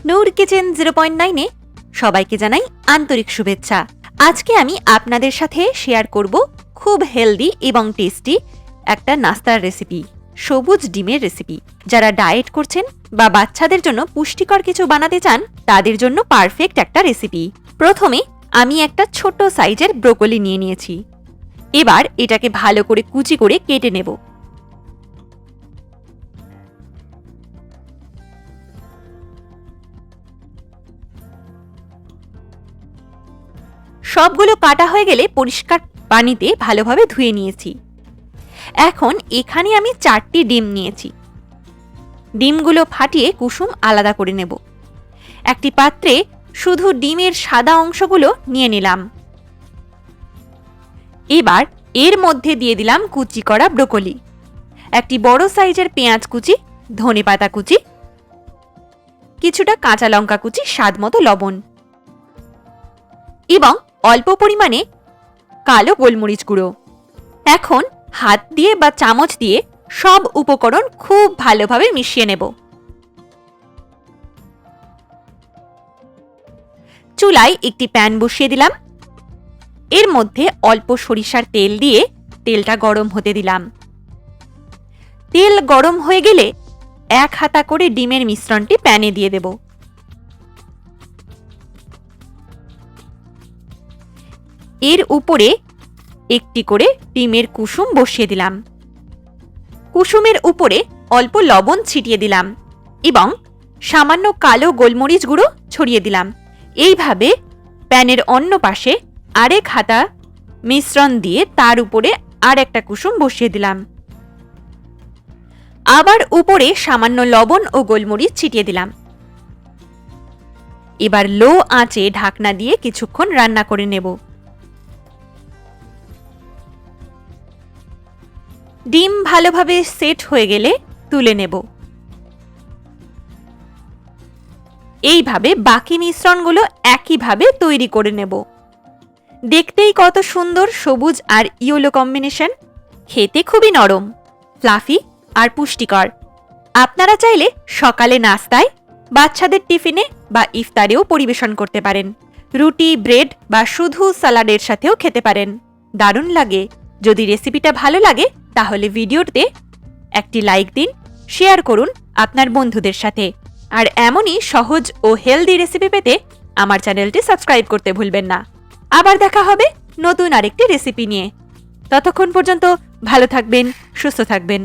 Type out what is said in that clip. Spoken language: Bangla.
নূর কিচেন 0.9 সবাইকে জানাই আন্তরিক শুভেচ্ছা। আজকে আমি আপনাদের সাথে শেয়ার করব খুব হেলদি এবং টেস্টি একটা নাস্তার রেসিপি, সবুজ ডিমের রেসিপি। যারা ডায়েট করছেন বা বাচ্চাদের জন্য পুষ্টিকর কিছু বানাতে চান তাদের জন্য পারফেক্ট একটা রেসিপি। প্রথমে আমি একটা ছোট সাইজের ব্রোকলি নিয়ে নিয়েছি। এবার এটাকে ভালো করে কুচি করে কেটে নেব। সবগুলো কাটা হয়ে গেলে পরিষ্কার পানিতে ভালোভাবে ধুয়ে নিয়েছি। এখন এখানে আমি 4টি ডিম নিয়েছি। ডিমগুলো ফাটিয়ে কুসুম আলাদা করে নেব। একটি পাত্রে শুধু ডিমের সাদা অংশগুলো নিয়ে নিলাম। এবার এর মধ্যে দিয়ে দিলাম কুচি করা ব্রোকলি, একটি বড় সাইজের পেঁয়াজ কুচি, ধনেপাতা কুচি, কিছুটা কাঁচা লঙ্কা কুচি, স্বাদমতো লবণ এবং অল্প পরিমাণে কালো গোলমরিচ গুঁড়ো। এখন হাত দিয়ে বা চামচ দিয়ে সব উপকরণ খুব ভালোভাবে মিশিয়ে নেব। চুলায় একটি প্যান বসিয়ে দিলাম। এর মধ্যে অল্প সরিষার তেল দিয়ে তেলটা গরম হতে দিলাম। তেল গরম হয়ে গেলে 1 হাতা করে ডিমের মিশ্রণটি প্যানে দিয়ে দেব। এর উপরে একটি করে ডিমের কুসুম বসিয়ে দিলাম। কুসুমের উপরে অল্প লবণ ছিটিয়ে দিলাম এবং সামান্য কালো গোলমরিচ গুঁড়ো ছড়িয়ে দিলাম। এইভাবে প্যানের অন্য পাশে 1 হাতা মিশ্রণ দিয়ে তার উপরে আর একটা কুসুম বসিয়ে দিলাম। আবার উপরে সামান্য লবণ ও গোলমরিচ ছিটিয়ে দিলাম। এবার লো আঁচে ঢাকনা দিয়ে কিছুক্ষণ রান্না করে নেব। ডিম ভালোভাবে সেট হয়ে গেলে তুলে নেব। এইভাবে বাকি মিশ্রণগুলো একইভাবে তৈরি করে নেব। দেখতেই কত সুন্দর সবুজ আর ইয়েলো কম্বিনেশন। খেতে খুবই নরম, ফ্লাফি আর পুষ্টিকর। আপনারা চাইলে সকালে নাস্তায়, বাচ্চাদের টিফিনে বা ইফতারেও পরিবেশন করতে পারেন। রুটি, ব্রেড বা শুধু সালাডের সাথেও খেতে পারেন। দারুণ লাগে। যদি রেসিপিটা ভালো লাগে তাহলে ভিডিওতে একটি লাইক দিন, শেয়ার করুন আপনার বন্ধুদের সাথে। আর এমনই সহজ ও হেলদি রেসিপি পেতে আমার চ্যানেলটি সাবস্ক্রাইব করতে ভুলবেন না। আবার দেখা হবে নতুন আরেকটি রেসিপি নিয়ে। ততক্ষণ পর্যন্ত ভালো থাকবেন, সুস্থ থাকবেন।